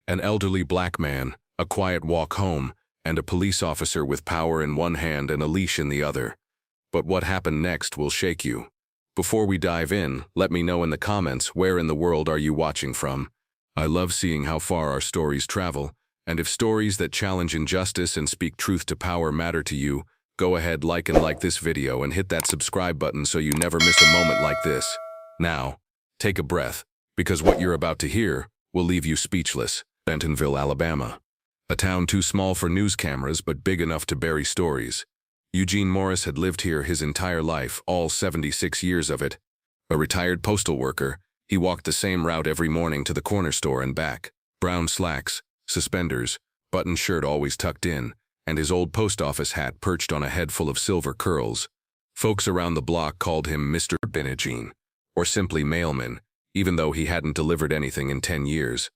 An elderly black man, a quiet walk home, and a police officer with power in one hand and a leash in the other. But what happened next will shake you. Before we dive in, let me know in the comments where in the world are you watching from. I love seeing how far our stories travel, and if stories that challenge injustice and speak truth to power matter to you, go ahead, like this video and hit that subscribe button so you never miss a moment like this. Now, take a breath, because what you're about to hear will leave you speechless. Bentonville, Alabama. A town too small for news cameras but big enough to bury stories. Eugene Morris had lived here his entire life, all 76 years of it. A retired postal worker, he walked the same route every morning to the corner store and back. Brown slacks, suspenders, button shirt always tucked in, and his old post office hat perched on a head full of silver curls. Folks around the block called him Mr. Benegene, or simply Mailman, even though he hadn't delivered anything in 10 years.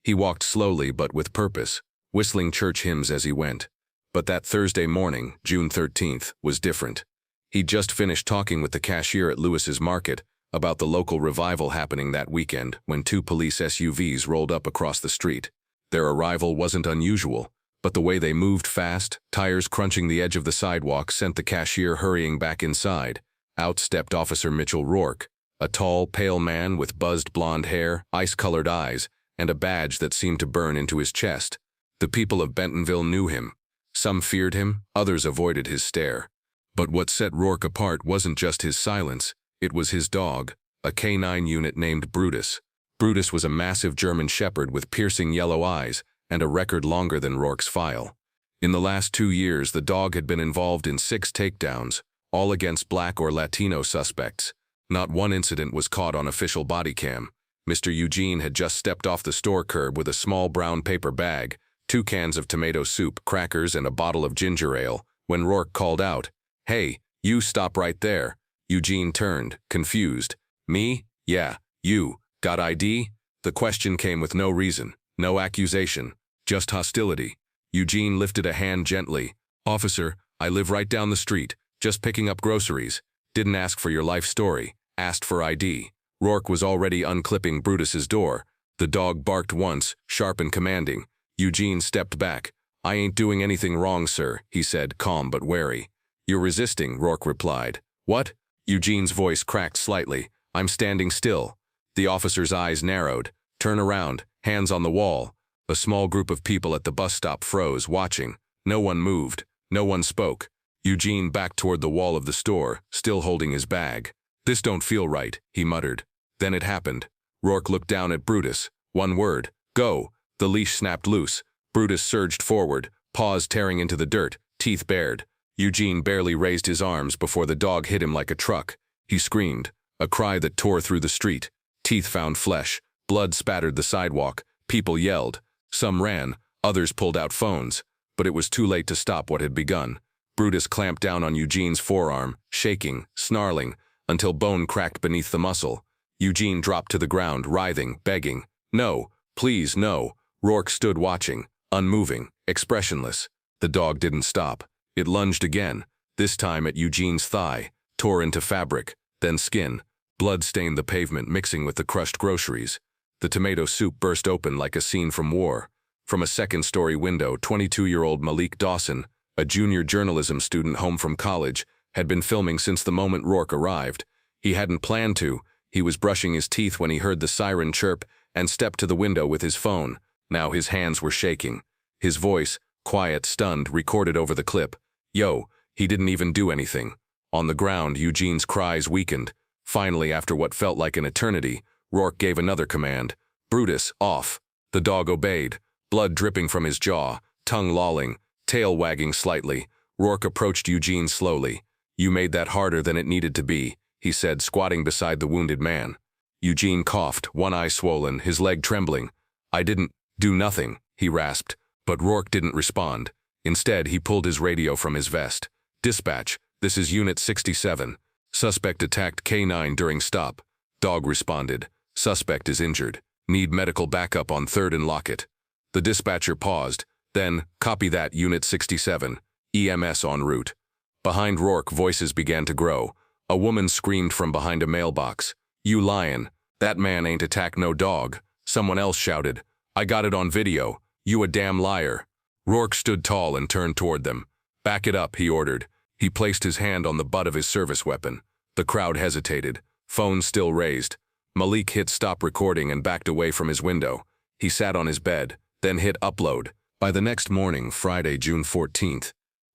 He walked slowly but with purpose, whistling church hymns as he went. But that Thursday morning, June 13th, was different. He'd just finished talking with the cashier at Lewis's Market about the local revival happening that weekend when two police SUVs rolled up across the street. Their arrival wasn't unusual, but the way they moved fast, tires crunching the edge of the sidewalk, sent the cashier hurrying back inside. Out stepped Officer Mitchell Rourke, a tall, pale man with buzzed blonde hair, ice-colored eyes, and a badge that seemed to burn into his chest. The people of Bentonville knew him. Some feared him, others avoided his stare. But what set Rourke apart wasn't just his silence, it was his dog, a canine unit named Brutus. Brutus was a massive German shepherd with piercing yellow eyes and a record longer than Rourke's file. In the last 2 years, the dog had been involved in 6 takedowns, all against black or Latino suspects. Not one incident was caught on official body cam. Mr. Eugene had just stepped off the store curb with a small brown paper bag, 2 cans of tomato soup, crackers, and a bottle of ginger ale, when Rourke called out, "Hey, you stop right there." Eugene turned, confused. "Me? Yeah, you. Got ID?" The question came with no reason, no accusation, just hostility. Eugene lifted a hand gently. "Officer, I live right down the street, just picking up groceries. Didn't ask for your life story, asked for ID." Rourke was already unclipping Brutus's door. The dog barked once, sharp and commanding. Eugene stepped back. "I ain't doing anything wrong, sir," he said, calm but wary. "You're resisting," Rourke replied. "What?" Eugene's voice cracked slightly. "I'm standing still." The officer's eyes narrowed. "Turn around, hands on the wall." A small group of people at the bus stop froze, watching. No one moved. No one spoke. Eugene backed toward the wall of the store, still holding his bag. "This don't feel right," he muttered. Then it happened. Rourke looked down at Brutus. One word, "Go." The leash snapped loose. Brutus surged forward, paws tearing into the dirt, teeth bared. Eugene barely raised his arms before the dog hit him like a truck. He screamed, a cry that tore through the street. Teeth found flesh. Blood spattered the sidewalk. People yelled. Some ran, others pulled out phones. But it was too late to stop what had begun. Brutus clamped down on Eugene's forearm, shaking, snarling, until bone cracked beneath the muscle. Eugene dropped to the ground, writhing, begging. "No, please, no." Rourke stood watching, unmoving, expressionless. The dog didn't stop. It lunged again, this time at Eugene's thigh, tore into fabric, then skin. Blood stained the pavement, mixing with the crushed groceries. The tomato soup burst open like a scene from war. From a second-story window, 22-year-old Malik Dawson, a junior journalism student home from college, had been filming since the moment Rourke arrived. He hadn't planned to. He was brushing his teeth when he heard the siren chirp and stepped to the window with his phone. Now his hands were shaking. His voice, quiet, stunned, recorded over the clip. "Yo." He didn't even do anything. On the ground, Eugene's cries weakened. Finally, after what felt like an eternity, Rourke gave another command. "Brutus, off." The dog obeyed, blood dripping from his jaw, tongue lolling, tail wagging slightly. Rourke approached Eugene slowly. "You made that harder than it needed to be," he said, squatting beside the wounded man. Eugene coughed, one eye swollen, his leg trembling. "I didn't do nothing," he rasped, but Rourke didn't respond. Instead, he pulled his radio from his vest. "Dispatch, this is Unit 67. Suspect attacked K9 during stop." Dog responded. "Suspect is injured. Need medical backup on 3rd and Lockett." The dispatcher paused. Then, "Copy that, Unit 67. EMS en route." Behind Rourke, voices began to grow. A woman screamed from behind a mailbox. "You lyin'. That man ain't attacked no dog." Someone else shouted, I got it on video. You a damn liar. Rourke stood tall and turned toward them. Back it up, he ordered. He placed his hand on the butt of his service weapon. The crowd hesitated, phone still raised. Malik hit stop recording and backed away from his window. He sat on his bed, then hit upload. By the next morning, Friday, June 14th,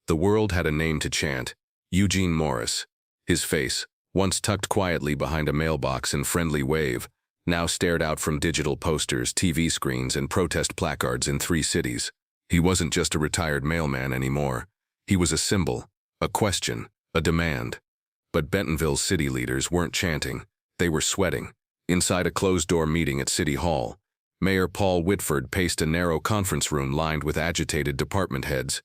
the world had a name to chant: Eugene Morris. His face, once tucked quietly behind a mailbox in friendly wave, now stared out from digital posters, TV screens, and protest placards in 3 cities. He wasn't just a retired mailman anymore. He was a symbol, a question, a demand. But Bentonville's city leaders weren't chanting. They were sweating. Inside a closed-door meeting at City Hall, Mayor Paul Whitford paced a narrow conference room lined with agitated department heads.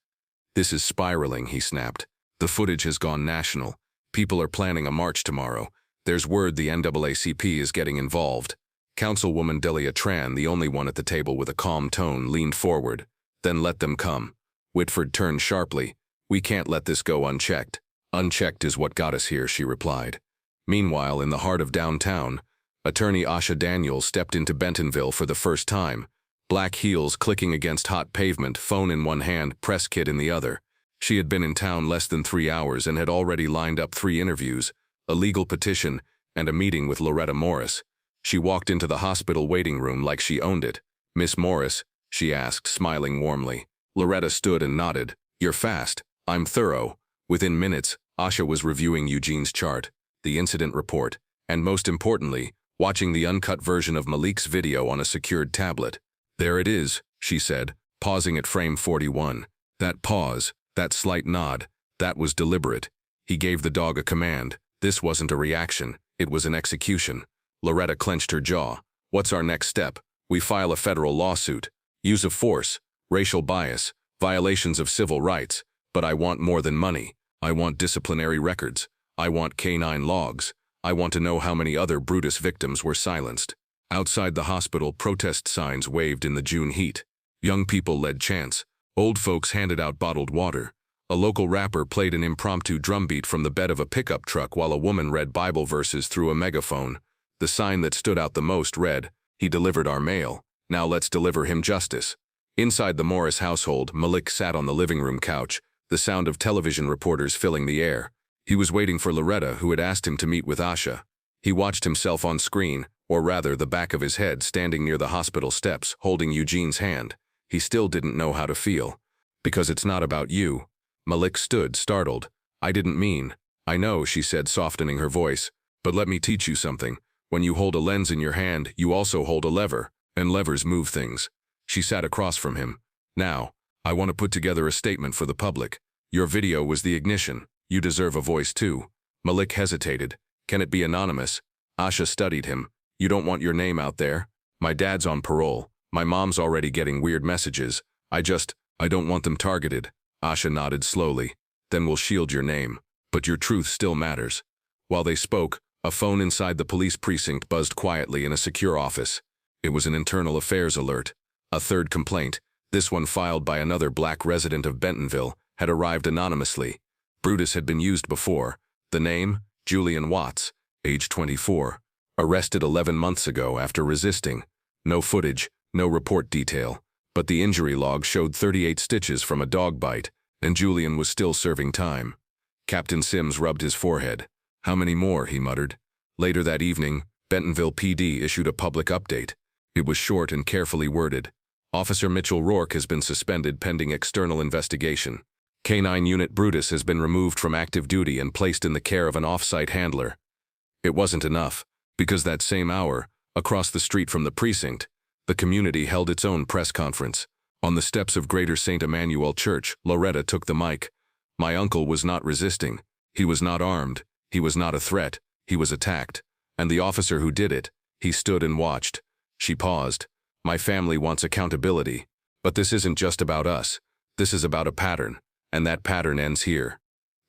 "This is spiraling," he snapped. "The footage has gone national. People are planning a march tomorrow. There's word the NAACP is getting involved." Councilwoman Delia Tran, the only one at the table with a calm tone, leaned forward. "Then let them come." Whitford turned sharply. "We can't let this go unchecked." "Unchecked is what got us here," she replied. Meanwhile, in the heart of downtown, attorney Asha Daniels stepped into Bentonville for the first time. Black heels clicking against hot pavement, phone in one hand, press kit in the other. She had been in town less than 3 hours and had already lined up 3 interviews, a legal petition, and a meeting with Loretta Morris. She walked into the hospital waiting room like she owned it. "Miss Morris?" she asked, smiling warmly. Loretta stood and nodded. "You're fast. I'm thorough." Within minutes, Asha was reviewing Eugene's chart, the incident report, and most importantly, watching the uncut version of Malik's video on a secured tablet. "There it is," she said, pausing at frame 41. That pause, that slight nod, that was deliberate. He gave the dog a command. This wasn't a reaction, it was an execution. Loretta clenched her jaw. "What's our next step?" "We file a federal lawsuit. Use of force, racial bias, violations of civil rights. But I want more than money. I want disciplinary records. I want canine logs. I want to know how many other Brutus victims were silenced." Outside the hospital, protest signs waved in the June heat. Young people led chants. Old folks handed out bottled water. A local rapper played an impromptu drumbeat from the bed of a pickup truck while a woman read Bible verses through a megaphone. The sign that stood out the most read, "He delivered our mail. Now let's deliver him justice." Inside the Morris household, Malik sat on the living room couch, the sound of television reporters filling the air. He was waiting for Loretta, who had asked him to meet with Asha. He watched himself on screen, or rather the back of his head, standing near the hospital steps, holding Eugene's hand. He still didn't know how to feel. "Because it's not about you." Malik stood, startled. "I didn't mean." "I know," she said, softening her voice. "But let me teach you something. When you hold a lens in your hand, you also hold a lever, and levers move things." She sat across from him. "Now, I want to put together a statement for the public. Your video was the ignition. You deserve a voice too." Malik hesitated. "Can it be anonymous?" Asha studied him. "You don't want your name out there?" "My dad's on parole. My mom's already getting weird messages. I don't want them targeted." Asha nodded slowly. "Then we'll shield your name. But your truth still matters." While they spoke, a phone inside the police precinct buzzed quietly in a secure office. It was an internal affairs alert. A third complaint, this one filed by another black resident of Bentonville, had arrived anonymously. Brutus had been used before. The name, Julian Watts, age 24. Arrested 11 months ago after resisting. No footage, no report detail. But the injury log showed 38 stitches from a dog bite, and Julian was still serving time. Captain Sims rubbed his forehead. "How many more?" he muttered. Later that evening, Bentonville PD issued a public update. It was short and carefully worded. "Officer Mitchell Rourke has been suspended pending external investigation. Canine Unit Brutus has been removed from active duty and placed in the care of an off-site handler." It wasn't enough, because that same hour, across the street from the precinct, the community held its own press conference. On the steps of Greater St. Emmanuel Church, Loretta took the mic. "My uncle was not resisting. He was not armed. He was not a threat. He was attacked. And the officer who did it, he stood and watched." She paused. "My family wants accountability. But this isn't just about us. This is about a pattern. And that pattern ends here."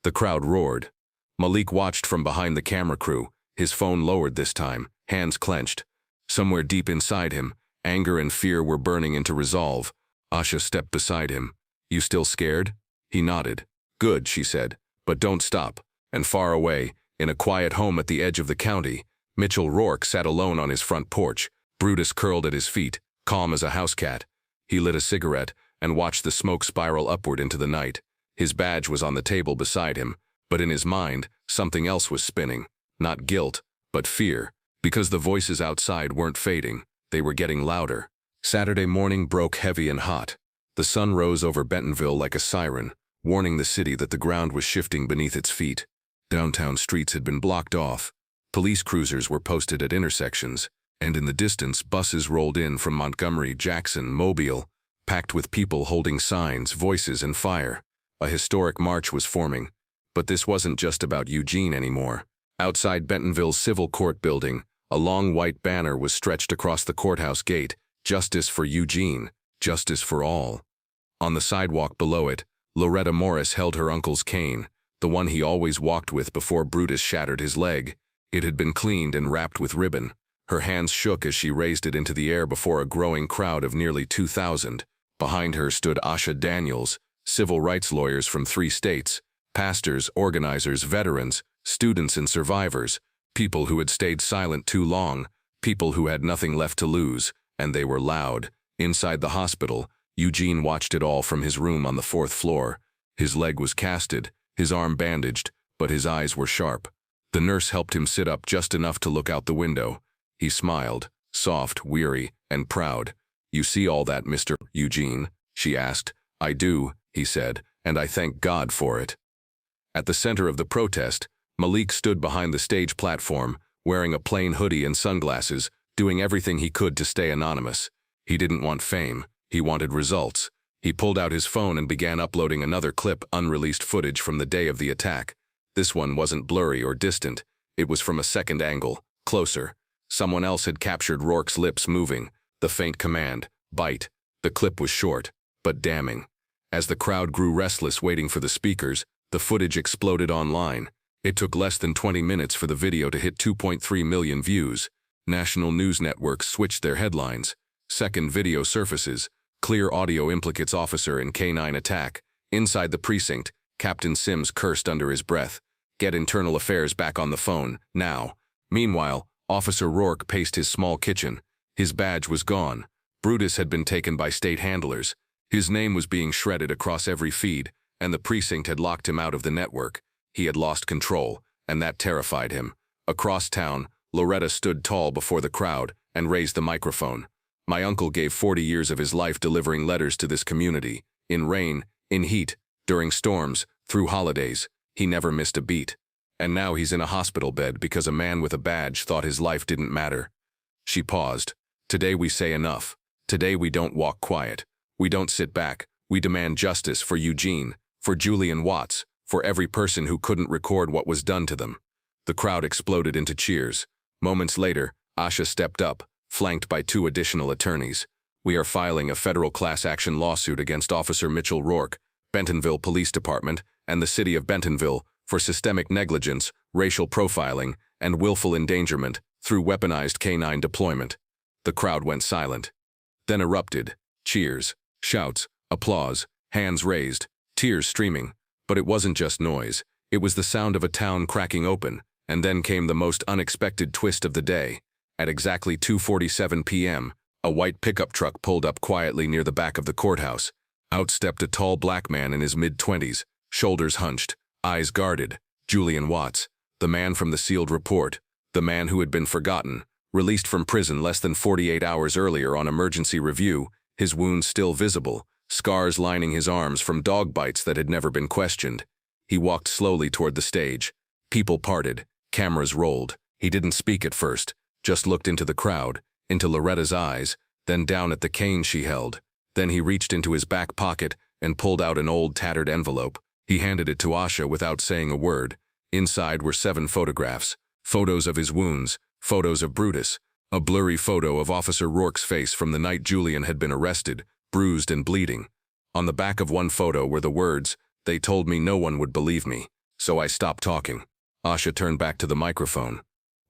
The crowd roared. Malik watched from behind the camera crew, his phone lowered this time, hands clenched. Somewhere deep inside him, anger and fear were burning into resolve. Asha stepped beside him. "You still scared?" He nodded. "Good," she said. "But don't stop." And far away, in a quiet home at the edge of the county, Mitchell Rourke sat alone on his front porch, Brutus curled at his feet, calm as a house cat. He lit a cigarette and watched the smoke spiral upward into the night. His badge was on the table beside him, but in his mind, something else was spinning. Not guilt, but fear, because the voices outside weren't fading, they were getting louder. Saturday morning broke heavy and hot. The sun rose over Bentonville like a siren, warning the city that the ground was shifting beneath its feet. Downtown streets had been blocked off. Police cruisers were posted at intersections, and in the distance buses rolled in from Montgomery, Jackson, Mobile, packed with people holding signs, voices, and fire. A historic march was forming. But this wasn't just about Eugene anymore. Outside Bentonville's civil court building, a long white banner was stretched across the courthouse gate, "Justice for Eugene, justice for all." On the sidewalk below it, Loretta Morris held her uncle's cane, the one he always walked with before Brutus shattered his leg. It had been cleaned and wrapped with ribbon. Her hands shook as she raised it into the air before a growing crowd of nearly 2,000. Behind her stood Asha Daniels, civil rights lawyers from 3 states, pastors, organizers, veterans, students and survivors, people who had stayed silent too long, people who had nothing left to lose, and they were loud. Inside the hospital, Eugene watched it all from his room on the 4th floor. His leg was casted, his arm bandaged, but his eyes were sharp. The nurse helped him sit up just enough to look out the window. He smiled, soft, weary, and proud. "You see all that, Mr. Eugene?" she asked. "I do," he said, "and I thank God for it." At the center of the protest, Malik stood behind the stage platform, wearing a plain hoodie and sunglasses, doing everything he could to stay anonymous. He didn't want fame, he wanted results. He pulled out his phone and began uploading another clip, unreleased footage from the day of the attack. This one wasn't blurry or distant, it was from a second angle, closer. Someone else had captured Rourke's lips moving, the faint command, "Bite." The clip was short, but damning. As the crowd grew restless waiting for the speakers, the footage exploded online. It took less than 20 minutes for the video to hit 2.3 million views. National news networks switched their headlines. Second video surfaces. Clear audio implicates officer in canine attack. Inside the precinct, Captain Sims cursed under his breath. "Get internal affairs back on the phone, now." Meanwhile, Officer Rourke paced his small kitchen. His badge was gone. Brutus had been taken by state handlers. His name was being shredded across every feed, and the precinct had locked him out of the network. He had lost control, and that terrified him. Across town, Loretta stood tall before the crowd and raised the microphone. "My uncle gave 40 years of his life delivering letters to this community. In rain, in heat, during storms, through holidays. He never missed a beat. And now he's in a hospital bed because a man with a badge thought his life didn't matter." She paused. "Today we say enough. Today we don't walk quiet. We don't sit back. We demand justice for Eugene, for Julian Watts, for every person who couldn't record what was done to them." The crowd exploded into cheers. Moments later, Asha stepped up, flanked by 2 additional attorneys. "We are filing a federal class action lawsuit against Officer Mitchell Rourke, Bentonville Police Department, and the City of Bentonville for systemic negligence, racial profiling, and willful endangerment through weaponized canine deployment." The crowd went silent. Then erupted. Cheers, shouts, applause, hands raised, tears streaming. But it wasn't just noise. It was the sound of a town cracking open. And then came the most unexpected twist of the day. At exactly 2:47 p.m., a white pickup truck pulled up quietly near the back of the courthouse. Out stepped a tall black man in his mid-20s, shoulders hunched, eyes guarded. Julian Watts, the man from the sealed report, the man who had been forgotten, released from prison less than 48 hours earlier on emergency review, his wounds still visible, scars lining his arms from dog bites that had never been questioned. He walked slowly toward the stage. People parted, cameras rolled. He didn't speak at first, just looked into the crowd, into Loretta's eyes, then down at the cane she held. Then he reached into his back pocket and pulled out an old tattered envelope. He handed it to Asha without saying a word. Inside were 7 photographs, photos of his wounds, photos of Brutus, a blurry photo of Officer Rourke's face from the night Julian had been arrested, bruised and bleeding. On the back of one photo were the words, "They told me no one would believe me, so I stopped talking." Asha turned back to the microphone.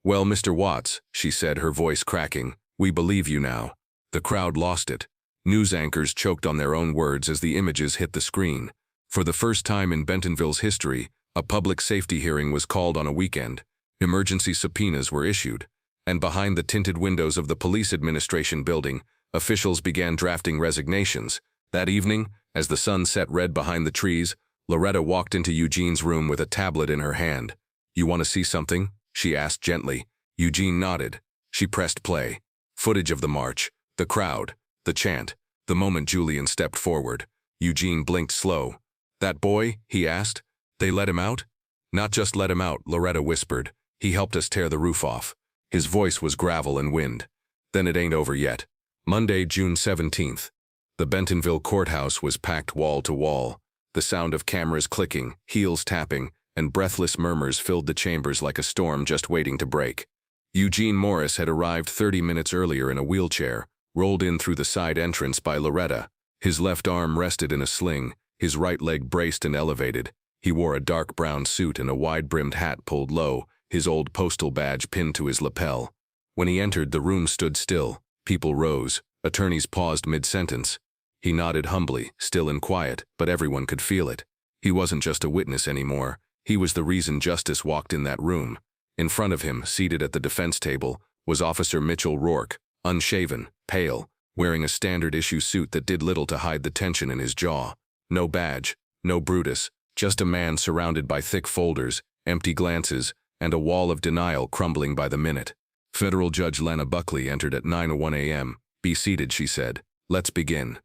"Well, Mr. Watts," she said, her voice cracking, "we believe you now." The crowd lost it. News anchors choked on their own words as the images hit the screen. For the first time in Bentonville's history, a public safety hearing was called on a weekend. Emergency subpoenas were issued. And behind the tinted windows of the police administration building, Officials began drafting resignations. That evening, as the sun set red behind the trees, Loretta walked into Eugene's room with a tablet in her hand. "You want to see something?" she asked gently. Eugene nodded. She pressed play. Footage of the march, the crowd, the chant. The moment Julian stepped forward, Eugene blinked slow. "That boy?" he asked. "They let him out?" "Not just let him out," Loretta whispered. "He helped us tear the roof off." His voice was gravel and wind. "Then it ain't over yet." Monday, June 17th. The Bentonville courthouse was packed wall to wall. The sound of cameras clicking, heels tapping, and breathless murmurs filled the chambers like a storm just waiting to break. Eugene Morris had arrived 30 minutes earlier in a wheelchair, rolled in through the side entrance by Loretta. His left arm rested in a sling, his right leg braced and elevated. He wore a dark brown suit and a wide-brimmed hat pulled low, his old postal badge pinned to his lapel. When he entered, the room stood still. People rose. Attorneys paused mid-sentence. He nodded humbly, still and quiet, but everyone could feel it. He wasn't just a witness anymore. He was the reason justice walked in that room. In front of him, seated at the defense table, was Officer Mitchell Rourke, unshaven, pale, wearing a standard-issue suit that did little to hide the tension in his jaw. No badge, no Brutus, just a man surrounded by thick folders, empty glances, and a wall of denial crumbling by the minute. Federal Judge Lena Buckley entered at 9:01 a.m. "Be seated," she said. "Let's begin."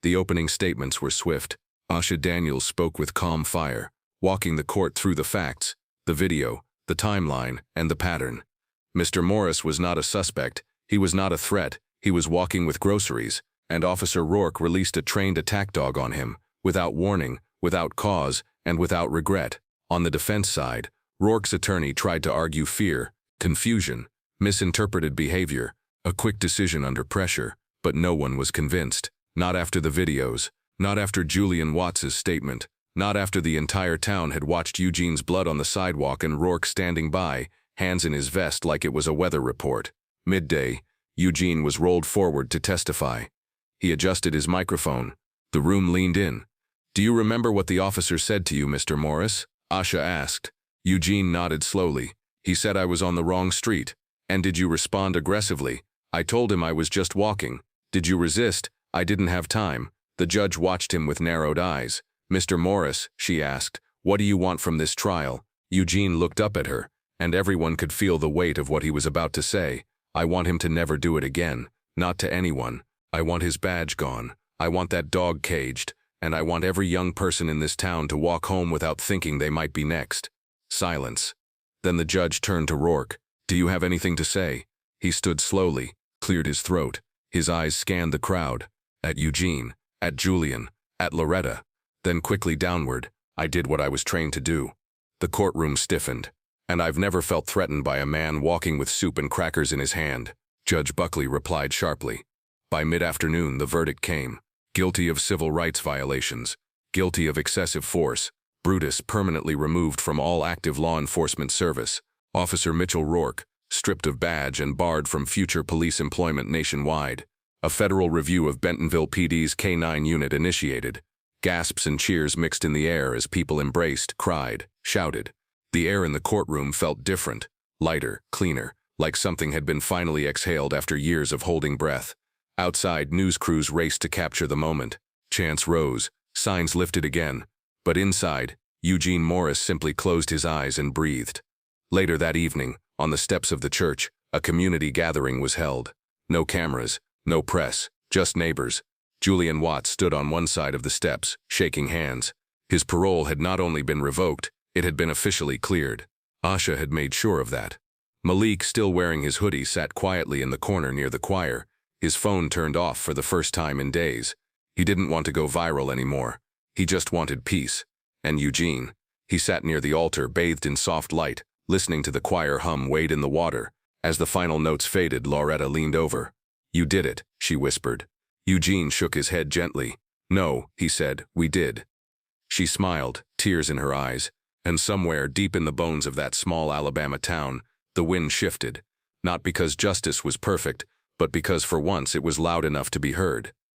The opening statements were swift. Asha Daniels spoke with calm fire, walking the court through the facts, the video, the timeline, and the pattern. Mr. Morris was not a suspect, he was not a threat, he was walking with groceries, and Officer Rourke released a trained attack dog on him, without warning, without cause, and without regret. On the defense side, Rourke's attorney tried to argue fear, confusion, misinterpreted behavior, a quick decision under pressure, but no one was convinced. Not after the videos, not after Julian Watts's statement, not after the entire town had watched Eugene's blood on the sidewalk and Rourke standing by, hands in his vest like it was a weather report. Midday, Eugene was rolled forward to testify. He adjusted his microphone. The room leaned in. "Do you remember what the officer said to you, Mr. Morris?" Asha asked. Eugene nodded slowly. "He said I was on the wrong street." "And did you respond aggressively?" "I told him I was just walking." "Did you resist?" "I didn't have time." The judge watched him with narrowed eyes. "Mr. Morris," she asked, "what do you want from this trial?" Eugene looked up at her, and everyone could feel the weight of what he was about to say. "I want him to never do it again. Not to anyone. I want his badge gone. I want that dog caged. And I want every young person in this town to walk home without thinking they might be next." Silence. Then the judge turned to Rourke. "Do you have anything to say?" He stood slowly, cleared his throat. His eyes scanned the crowd. At Eugene, at Julian, at Loretta. Then quickly downward. "I did what I was trained to do." The courtroom stiffened. "And I've never felt threatened by a man walking with soup and crackers in his hand," Judge Buckley replied sharply. By mid-afternoon, the verdict came. Guilty of civil rights violations. Guilty of excessive force. Brutus permanently removed from all active law enforcement service. Officer Mitchell Rourke, stripped of badge and barred from future police employment nationwide. A federal review of Bentonville PD's K-9 unit initiated. Gasps and cheers mixed in the air as people embraced, cried, shouted. The air in the courtroom felt different, lighter, cleaner, like something had been finally exhaled after years of holding breath. Outside, news crews raced to capture the moment. Chants rose, signs lifted again. But inside, Eugene Morris simply closed his eyes and breathed. Later that evening, on the steps of the church, a community gathering was held. No cameras, no press, just neighbors. Julian Watts stood on one side of the steps, shaking hands. His parole had not only been revoked, it had been officially cleared. Asha had made sure of that. Malik, still wearing his hoodie, sat quietly in the corner near the choir, his phone turned off for the first time in days. He didn't want to go viral anymore. He just wanted peace. And Eugene. He sat near the altar, bathed in soft light, listening to the choir hum wade in the water. As the final notes faded, Loretta leaned over. "You did it," she whispered. Eugene shook his head gently. "No," he said, "we did." She smiled, tears in her eyes, and somewhere deep in the bones of that small Alabama town, the wind shifted. Not because justice was perfect, but because for once it was loud enough to be heard.